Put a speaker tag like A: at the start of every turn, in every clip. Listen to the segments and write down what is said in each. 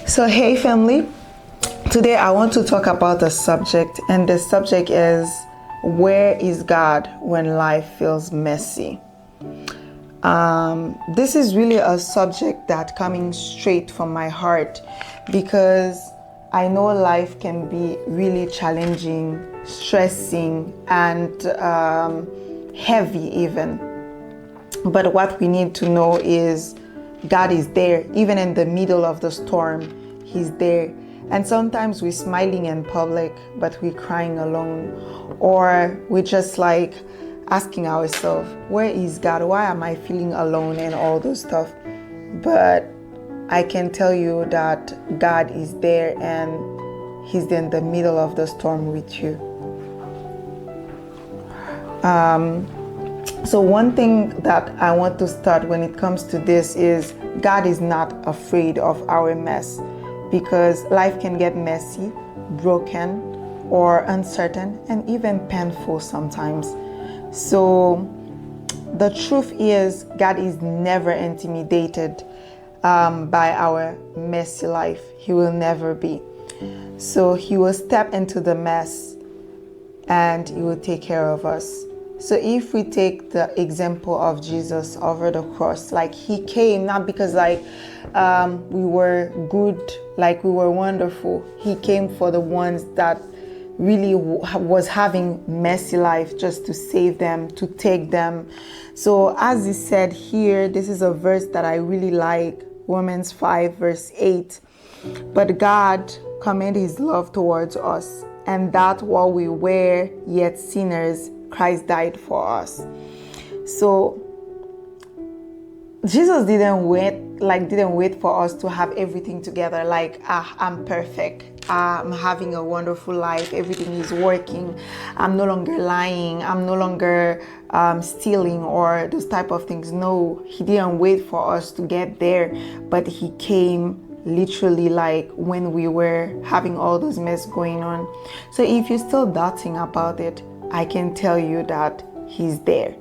A: So, hey, family. Today I want to talk about a subject, and the subject is, where is God when life feels messy? This is really a subject that coming straight from my heart because I know life can be really challenging, stressing, and heavy even. But what we need to know is God is there. Even in the middle of the storm, He's there. And sometimes we're smiling in public, but we're crying alone. Or we're just like asking ourselves, where is God? Why am I feeling alone and all those stuff? But I can tell you that God is there and He's in the middle of the storm with you. So one thing that I want to start when it comes to this is God is not afraid of our mess, because life can get messy, broken, or uncertain, and even painful sometimes. So the truth is God is never intimidated by our messy life. He will never be. So He will step into the mess and He will take care of us. So if we take the example of Jesus over the cross, like He came not because we were good, like we were wonderful. He came for the ones that really was having messy life, just to save them, to take them. So as He said here, this is a verse that I really like, Romans 5 verse 8. But God commended His love towards us, and that while we were yet sinners, Christ died for us. So Jesus didn't wait for us to have everything together. I'm perfect. I'm having a wonderful life. Everything is working. I'm no longer lying. I'm no longer stealing or those type of things. No, He didn't wait for us to get there, but He came literally like when we were having all those mess going on. So if you're still doubting about it, I can tell you that He's there.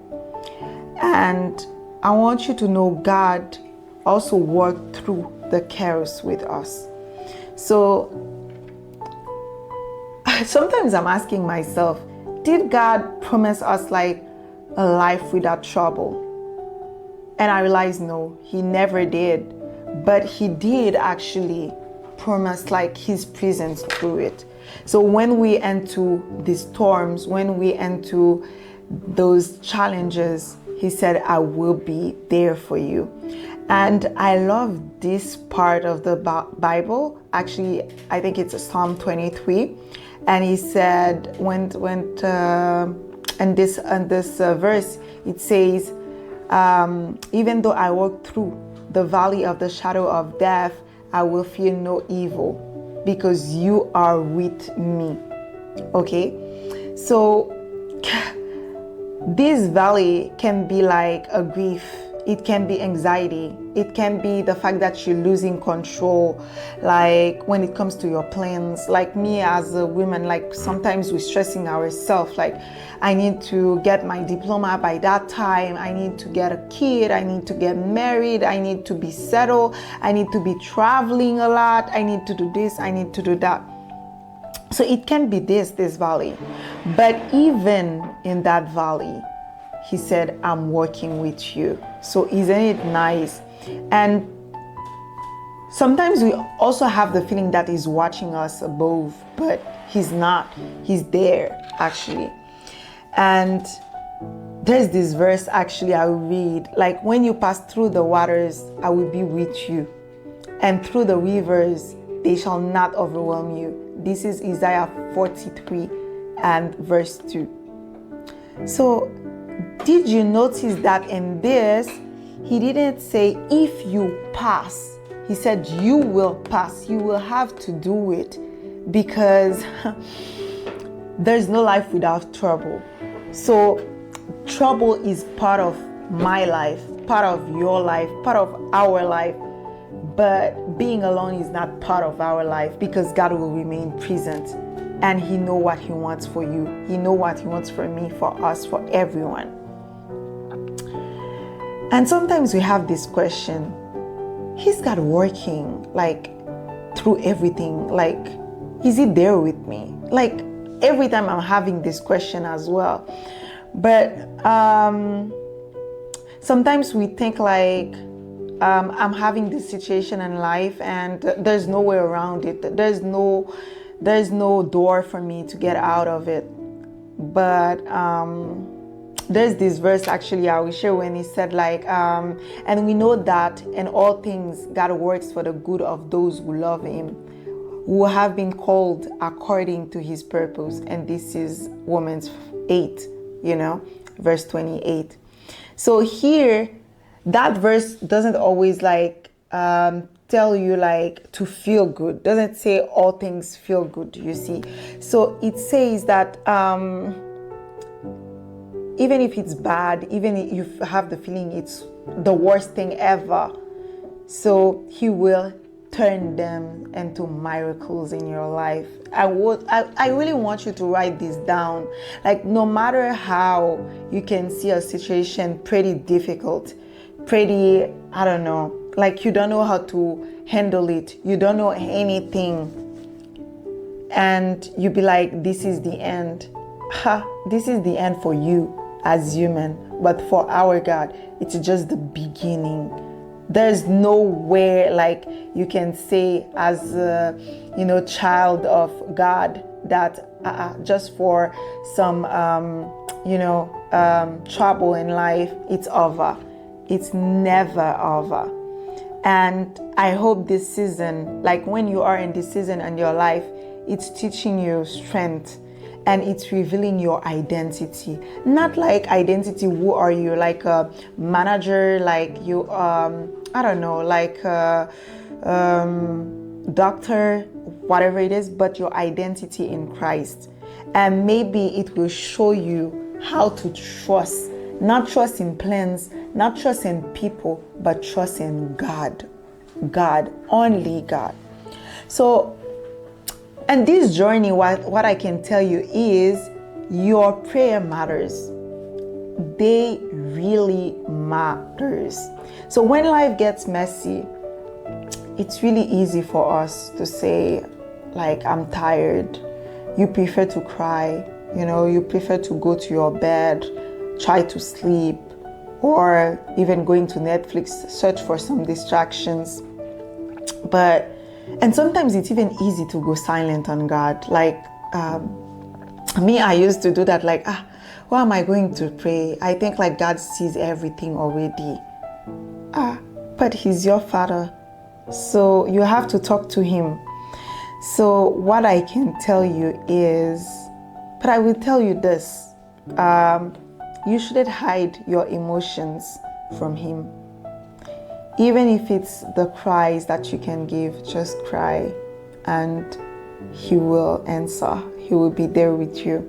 A: And I want you to know God also worked through the chaos with us. So sometimes I'm asking myself, did God promise us like a life without trouble? And I realized no, He never did. But He did actually promise like His presence through it. So when we enter the storms, when we enter those challenges, He said, I will be there for you. And I love this part of the Bible. Actually, I think it's Psalm 23. And He said, in this verse, it says, even though I walk through the valley of the shadow of death, I will fear no evil, because you are with me. Okay? So this valley can be like a grief. It can be anxiety. It can be the fact that you're losing control, like when it comes to your plans. Like me as a woman, like sometimes we're stressing ourselves, like I need to get my diploma by that time. I need to get a kid. I need to get married. I need to be settled. I need to be traveling a lot. I need to do this. I need to do that. So it can be this valley. But even in that valley, He said, I'm working with you. So isn't it nice? And sometimes we also have the feeling that He's watching us above, but He's not. He's there actually. And there's this verse actually I read, like, when you pass through the waters, I will be with you. And through the rivers, they shall not overwhelm you. This is Isaiah 43 and verse 2. So did you notice that in this, He didn't say, if you pass. He said, you will pass. You will have to do it, because there's no life without trouble. So trouble is part of my life, part of your life, part of our life. But being alone is not part of our life, because God will remain present. And He knows what He wants for you. He knows what He wants for me, for us, for everyone. And sometimes we have this question, is God working like through everything? Like, is he there with me? Like, every time I'm having this question as well. But sometimes we think like, I'm having this situation in life and there's no way around it. There's no door for me to get out of it. But there's this verse actually I will share when he said like, and we know that in all things God works for the good of those who love him, who have been called according to his purpose. And this is Romans 8, verse 28. So here, that verse doesn't always like tell you like to feel good. Doesn't say all things feel good, you see. So it says that even if it's bad, even if you have the feeling it's the worst thing ever, so he will turn them into miracles in your life. I really want you to write this down. Like, no matter how you can see a situation pretty difficult, pretty, I don't know, like you don't know how to handle it, you don't know anything, and you be like, this is the end. This is the end for you as human, but for our God, it's just the beginning. There's nowhere like you can say as a child of God that just for some trouble in life, it's over. It's never over. And I hope this season, like when you are in this season in your life, it's teaching you strength and it's revealing your identity. Not like identity, who are you? Like a manager, like you, I don't know, like a doctor, whatever it is, but your identity in Christ. And maybe it will show you how to trust, not trust in plans, not trust in people, but trust in God. God, only God. So, and this journey, what I can tell you is your prayer matters. They really matters. So when life gets messy, it's really easy for us to say, like, I'm tired. You prefer to cry, you prefer to go to your bed, try to sleep, or even going to Netflix, search for some distractions. And sometimes it's even easy to go silent on God. Like me, I used to do that. Like, why am I going to pray? I think like God sees everything already. But he's your father. So you have to talk to him. So what I can tell you is, but I will tell you this, you shouldn't hide your emotions from him. Even if it's the cries that you can give, just cry and he will answer. He will be there with you.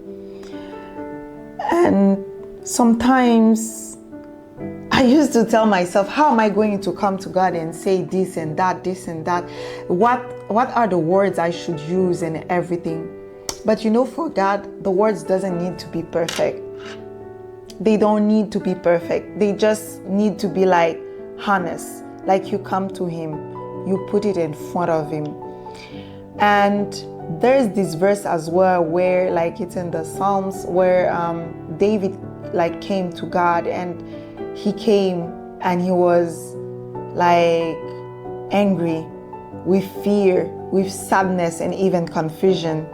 A: And sometimes I used to tell myself, how am I going to come to God and say this and that, this and that? What are the words I should use and everything? But for God, the words doesn't need to be perfect. They don't need to be perfect. They just need to be like honest. Like you come to him, you put it in front of him. And there's this verse as well where like it's in the Psalms where David like came to God, and he came and he was like angry with fear, with sadness, and even confusion.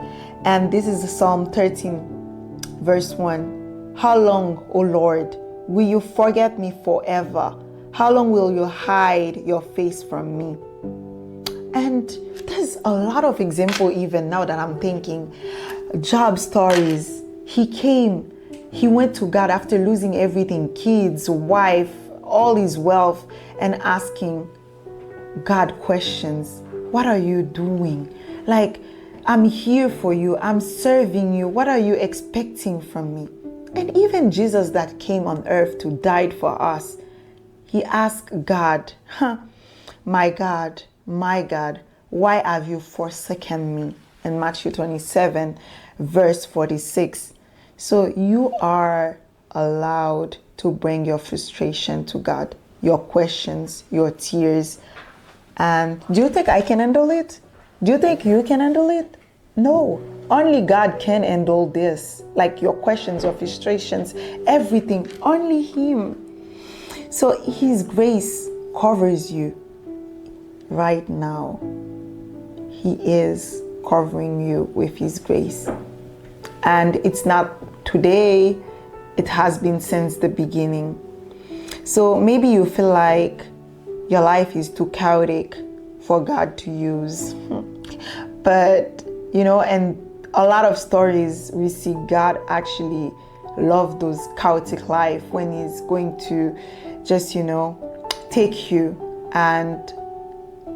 A: And this is Psalm 13 verse 1. How long, O Lord, will you forget me forever? How long will you hide your face from me? And there's a lot of example even now that I'm thinking. Job stories. He went to God after losing everything, kids, wife, all his wealth, and asking God questions. What are you doing? Like, I'm here for you. I'm serving you. What are you expecting from me? And even Jesus that came on earth to die for us, he asked God, my God, why have you forsaken me? In Matthew 27, verse 46. So you are allowed to bring your frustration to God, your questions, your tears. And do you think I can handle it? Do you think you can handle it? No. Only God can handle this. Like your questions, your frustrations, everything. Only Him. So His grace covers you right now. He is covering you with His grace. And it's not today, it has been since the beginning. So maybe you feel like your life is too chaotic for God to use. But, and a lot of stories we see God actually love those chaotic life when He's going to just, take you and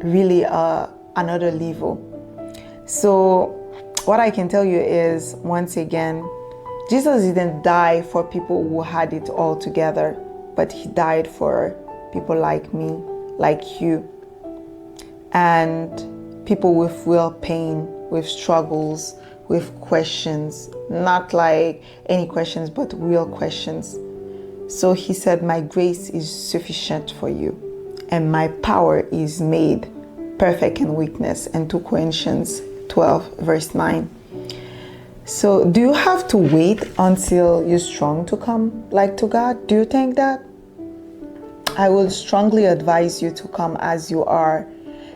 A: really another level. So what I can tell you is, once again, Jesus didn't die for people who had it all together, but He died for people like me, like you, and people with real pain, with struggles, with questions, not like any questions, but real questions. So He said, my grace is sufficient for you, and my power is made perfect in weakness. And 2 Corinthians 12, verse 9. So do you have to wait until you're strong to come like to God? Do you think that? I will strongly advise you to come as you are,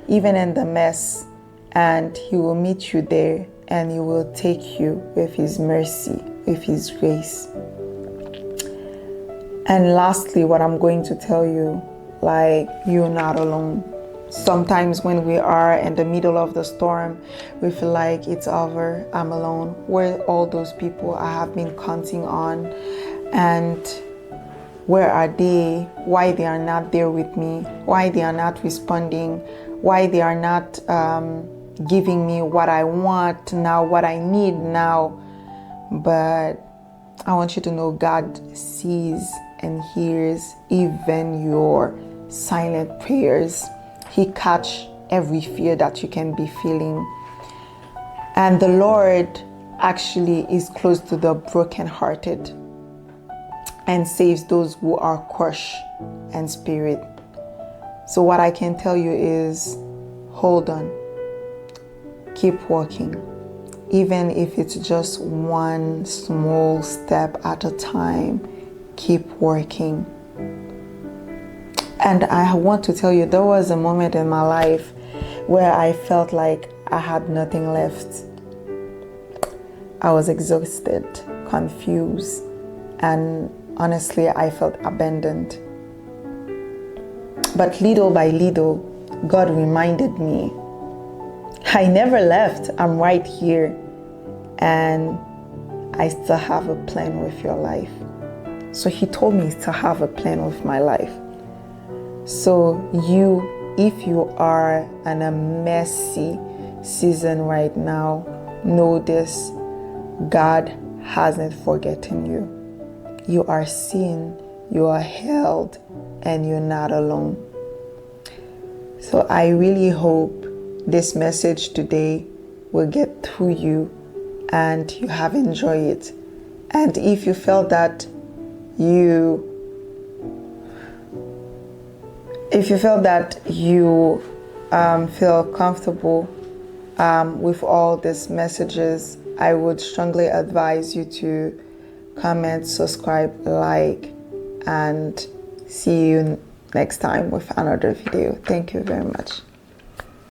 A: even in the mess, and He will meet you there, and He will take you with His mercy, with His grace. And lastly, what I'm going to tell you, like, you're not alone. Sometimes when we are in the middle of the storm, we feel like it's over, I'm alone. Where are all those people I have been counting on? And where are they? Why they are not there with me? Why they are not responding? Why they are not giving me what I want now, what I need now? But I want you to know God sees and hears even your silent prayers. He catches every fear that you can be feeling. And the Lord actually is close to the brokenhearted and saves those who are crushed in spirit. So what I can tell you is, hold on. Keep walking. Even if it's just one small step at a time, keep working. And I want to tell you, there was a moment in my life where I felt like I had nothing left. I was exhausted, confused, and honestly, I felt abandoned. But little by little, God reminded me, I never left. I'm right here. And I still have a plan with your life. So He told me to have a plan with my life. So if you are in a messy season right now, know this: God hasn't forgotten you. You are seen, you are held, and you're not alone. So I really hope this message today will get through you and you have enjoyed it. And if you felt that you feel comfortable with all these messages, I would strongly advise you to comment, subscribe, like, and see you next time with another video. Thank you very much.